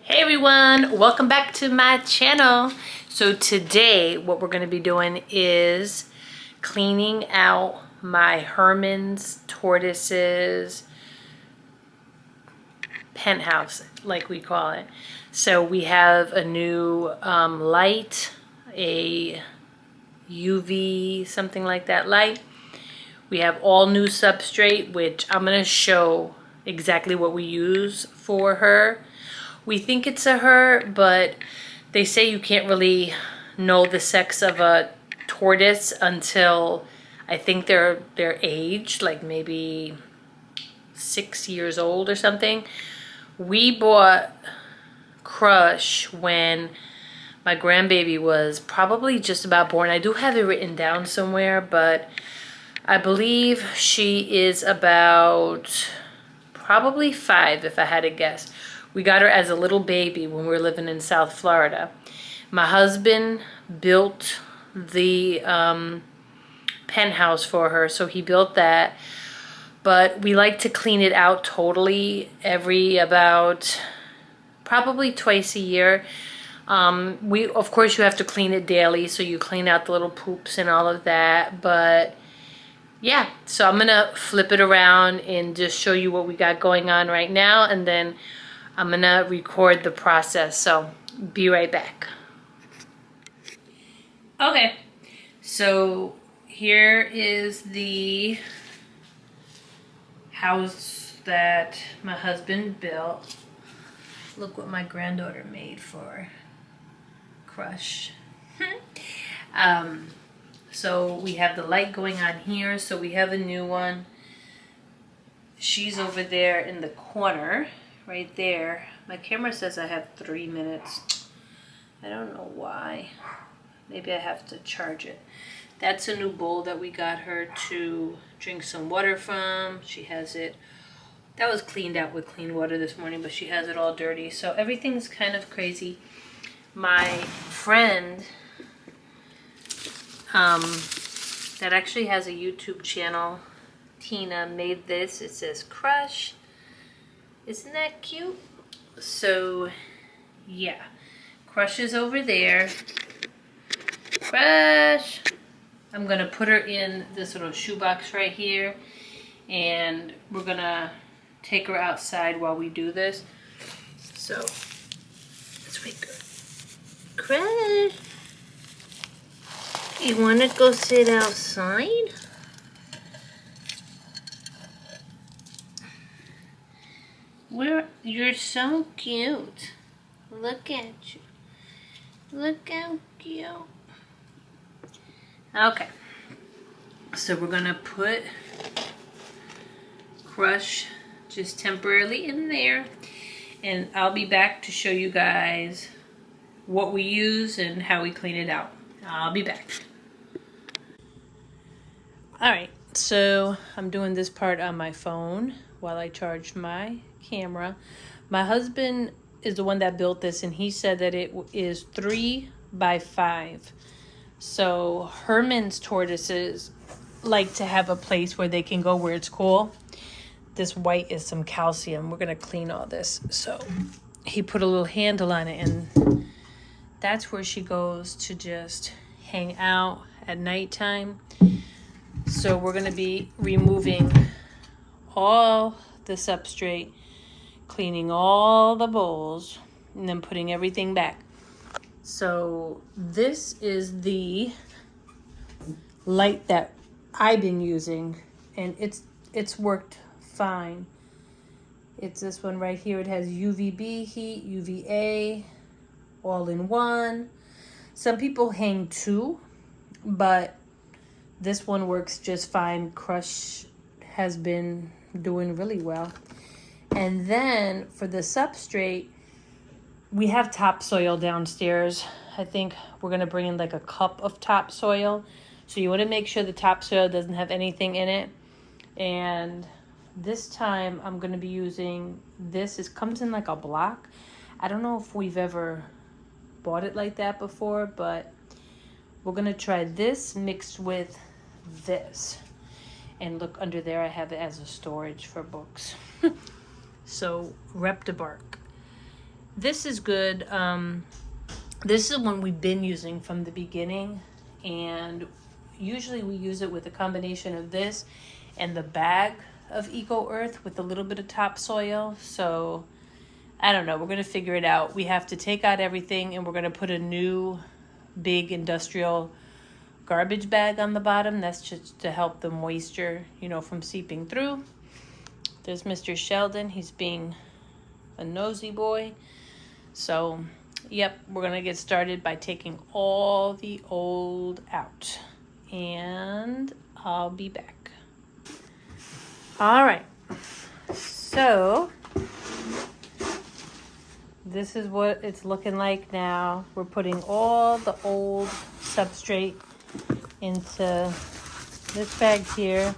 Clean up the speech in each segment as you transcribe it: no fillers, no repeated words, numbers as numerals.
Hey everyone, welcome back to my channel. So today what we're going to be doing is cleaning out my Herman's Tortoises penthouse, like we call it. So we have a new light, a UV something like that light. We have all new substrate, which I'm going to show exactly what we use for her. We think it's a her, but they say you can't really know the sex of a tortoise until I think their age, like maybe 6 years old or something. We bought Crush when my grandbaby was probably just about born. I do have it written down somewhere, but I believe she is about probably 5 if I had to guess. We got her as a little baby when we were living in South Florida. My husband built the penthouse for her, so he built that. But we like to clean it out totally every about probably twice a year. Of course you have to clean it daily, so you clean out the little poops and all of that. But yeah, so I'm gonna flip it around and just show you what we got going on right now, and then I'm gonna record the process, so be right back. Okay, so here is the house that my husband built. Look what my granddaughter made for Crush. So we have the light going on here, so we have a new one. She's over there in the corner. Right there. My camera says I have 3 minutes. I don't know why. Maybe I have to charge it. That's a new bowl that we got her to drink some water from. She has it. That was cleaned out with clean water this morning, but she has it all dirty. So everything's kind of crazy. My friend that actually has a YouTube channel, Tina, made this. It says Crush. Isn't that cute? So, yeah. Crush is over there. Crush! I'm going to put her in this little shoebox right here. And we're going to take her outside while we do this. So, let's wake her. Crush! You want to go sit outside? You're so cute. Look at you. Look how cute. Okay. So we're gonna put Crush just temporarily in there, and I'll be back to show you guys what we use and how we clean it out. I'll be back. Alright, so I'm doing this part on my phone while I charge my camera. My husband is the one that built this, and he said that it is 3 by 5. So Herman's tortoises like to have a place where they can go where it's cool. This white is some calcium. We're gonna clean all this. So he put a little handle on it, and that's where she goes to just hang out at nighttime. So we're gonna be removing all the substrate, cleaning all the bowls, and then putting everything back. So this is the light that I've been using, and it's worked fine. It's this one right here. It has UVB heat, UVA, all in one. Some people hang 2, but this one works just fine. Crush has been doing really well. And then for the substrate, we have topsoil downstairs. I think we're going to bring in like a cup of topsoil. So you want to make sure the topsoil doesn't have anything in it. And this time I'm going to be using this. It comes in like a block. I don't know if we've ever bought it like that before, but we're going to try this mixed with this. And look under there, I have it as a storage for books. So, Reptibark. This is good. This is one we've been using from the beginning, and usually we use it with a combination of this and the bag of Eco Earth with a little bit of topsoil. So I don't know, we're gonna figure it out. We have to take out everything and we're gonna put a new big industrial garbage bag on the bottom. That's just to help the moisture, you know, from seeping through. There's Mr. Sheldon. He's being a nosy boy. So yep, we're gonna get started by taking all the old out, and I'll be back. All right, so this is what it's looking like now. We're putting all the old substrate into this bag here.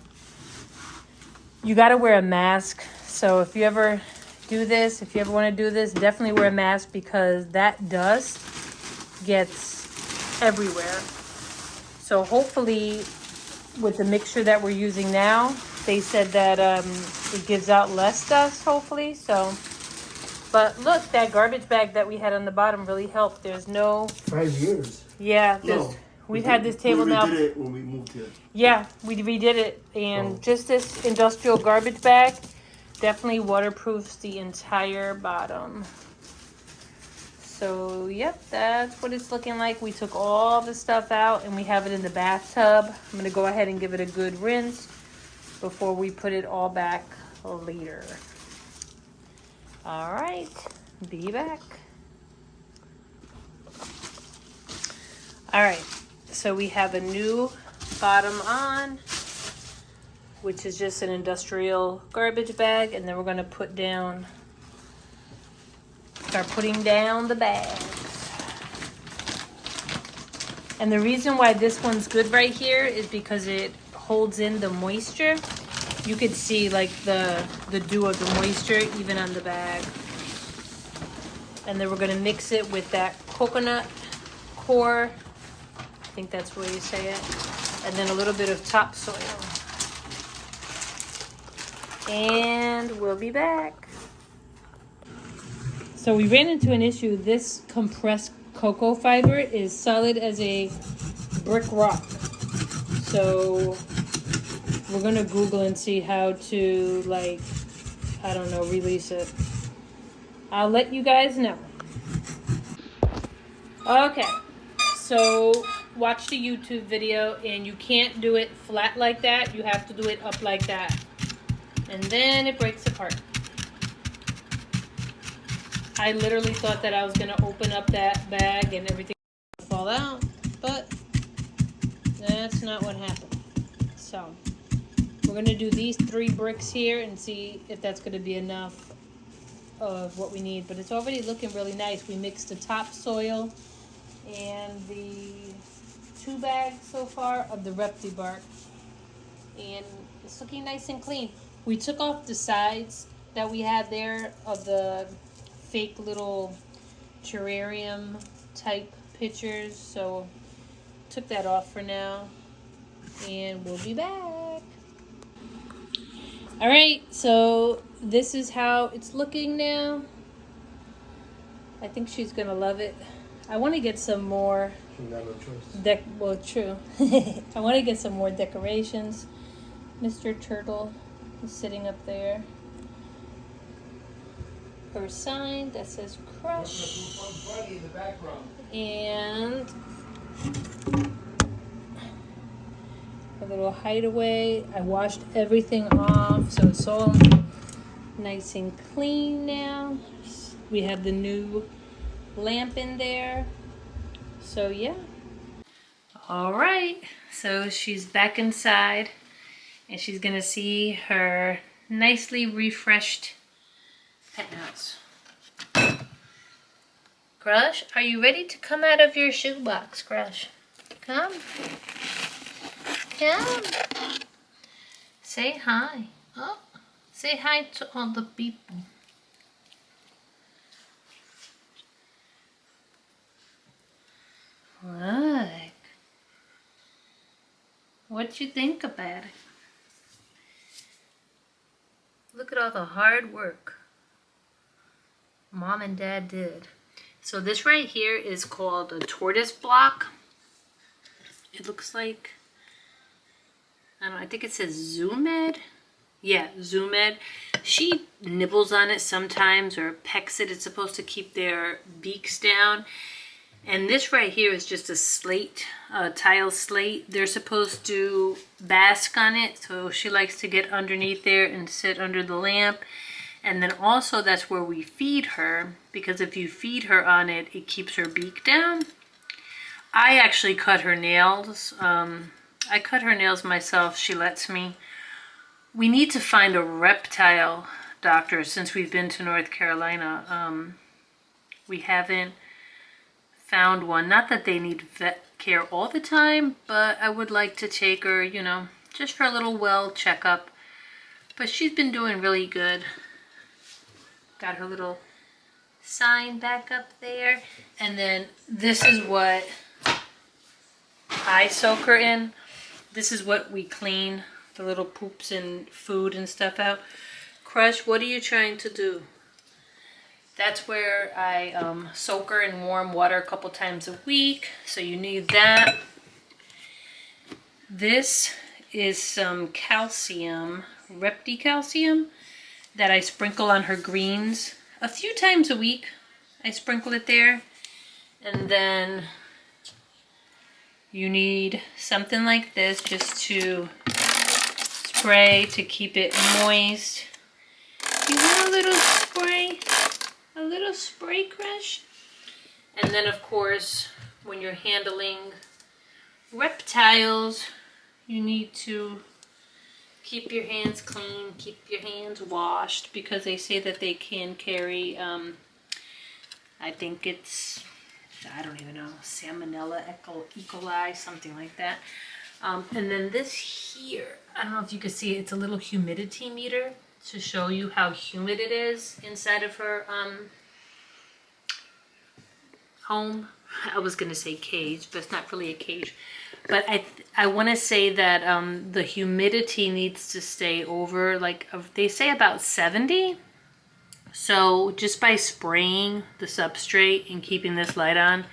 You got to wear a mask, so if you ever do this, if you ever want to do this, definitely wear a mask, because that dust gets everywhere. So hopefully with the mixture that we're using now, they said that it gives out less dust, hopefully. So, but look, that garbage bag that we had on the bottom really helped. There's no 5 years. Yeah, No, we've had this table now. We did it when we moved here. Yeah, we redid it, and just this industrial garbage bag definitely waterproofs the entire bottom. So yep, that's what it's looking like. We took all the stuff out and we have it in the bathtub. I'm gonna go ahead and give it a good rinse before we put it all back later. All right, be back. All right, so we have a new bottom on, which is just an industrial garbage bag, and then we're gonna start putting down the bags. And the reason why this one's good right here is because it holds in the moisture. You could see like the dew of the moisture even on the bag. And then we're gonna mix it with that coconut core. I think that's the way you say it. And then a little bit of topsoil. And we'll be back. So we ran into an issue. This compressed cocoa fiber is solid as a brick rock. So we're gonna Google and see how to, like, I don't know, release it. I'll let you guys know. Okay, so watch the YouTube video, and you can't do it flat like that. You have to do it up like that. And then it breaks apart. I literally thought that I was gonna open up that bag and everything would fall out, but that's not what happened. So we're gonna do these 3 bricks here and see if that's gonna be enough of what we need. But it's already looking really nice. We mixed the topsoil and the 2 bags so far of the Repti bark, and it's looking nice and clean. We took off the sides that we had there of the fake little terrarium type pictures, so took that off for now, and we'll be back. All right, so this is how it's looking now. I think she's gonna love it. I want to get some more well, true. I want to get some more decorations. Mr. Turtle is sitting up there. Her sign that says crush. And a little hideaway. I washed everything off, so it's all nice and clean now. We have the new lamp in there. So yeah. All right, so she's back inside, and she's gonna see her nicely refreshed penthouse. Crush, are you ready to come out of your shoebox, Crush? Come. Come. Say hi. Oh, say hi to all the people. Look. What you think about it? Look at all the hard work. Mom and Dad did. So this right here is called a tortoise block. It looks like, I don't know, I think it says Zoomed. Yeah, Zoomed. She nibbles on it sometimes or pecks it. It's supposed to keep their beaks down. And this right here is just a slate, a tile slate. They're supposed to bask on it. So she likes to get underneath there and sit under the lamp. And then also that's where we feed her, because if you feed her on it, it keeps her beak down. I actually cut her nails. I cut her nails myself. She lets me. We need to find a reptile doctor since we've been to North Carolina. We haven't found one. Not that they need vet care all the time, but I would like to take her, you know, just for a little well checkup. But she's been doing really good. Got her little sign back up there. And then this is what I soak her in. This is what we clean the little poops and food and stuff out. Crush, what are you trying to do? That's where I soak her in warm water a couple times a week. So you need that. This is some calcium, Repticalcium, that I sprinkle on her greens a few times a week. I sprinkle it there. And then you need something like this just to spray to keep it moist. You want a little spray? A little spray, Crush? And then of course, when you're handling reptiles, you need to keep your hands clean, keep your hands washed, because they say that they can carry, I think it's, I don't even know, Salmonella, E. coli, something like that. And then this here, I don't know if you can see it, it's a little humidity meter to show you how humid it is inside of her home. I was going to say cage, but it's not really a cage. But I want to say that the humidity needs to stay over, like they say about 70. So just by spraying the substrate and keeping this light on,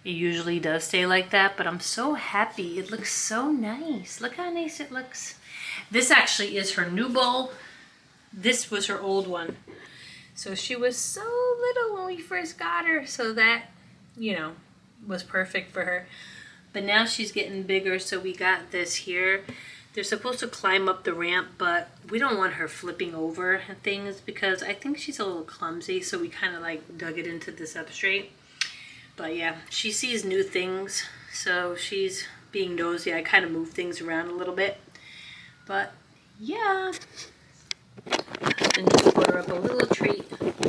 it usually does stay like that. But I'm so happy. It looks so nice. Look how nice it looks. This actually is her new bowl. This was her old one. So she was so little when we first got her. So that, you know, was perfect for her. But now she's getting bigger, so we got this here. They're supposed to climb up the ramp, but we don't want her flipping over and things because I think she's a little clumsy, so we kind of like dug it into the substrate. But yeah, she sees new things, so she's being nosy. I kind of move things around a little bit. But yeah, and just put her up a little treat,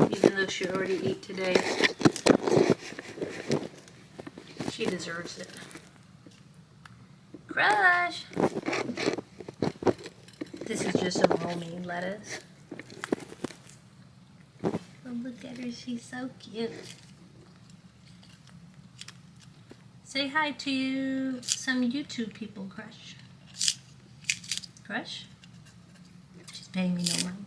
even though she already ate today. She deserves it. Crush! This is just some romaine lettuce. Oh, look at her, she's so cute. Say hi to some YouTube people, Crush. Crush? She's paying me no mind.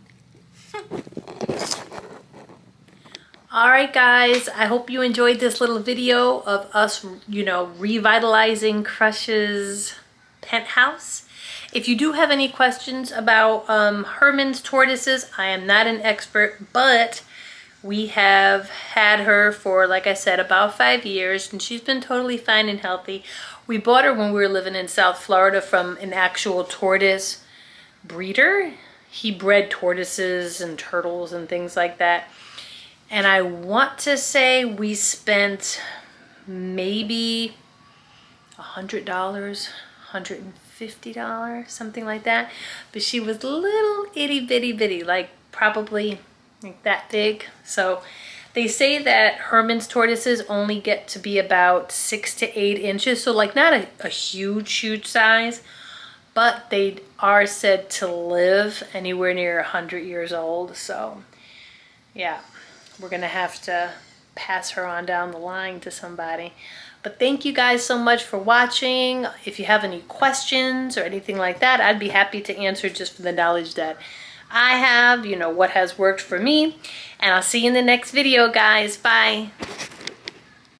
Alright guys, I hope you enjoyed this little video of us, you know, revitalizing Crush's penthouse. If you do have any questions about Hermann's tortoises, I am not an expert, but we have had her for, like I said, about 5 years, and she's been totally fine and healthy. We bought her when we were living in South Florida from an actual tortoise breeder. He bred tortoises and turtles and things like that. And I want to say we spent maybe $100, $150, something like that. But she was little itty bitty bitty, like probably like that big. So they say that Hermann's tortoises only get to be about 6 to 8 inches. So like not a huge size, but they are said to live anywhere near 100 years old. So yeah. We're going to have to pass her on down the line to somebody. But thank you guys so much for watching. If you have any questions or anything like that, I'd be happy to answer just for the knowledge that I have, what has worked for me. And I'll see you in the next video, guys. Bye.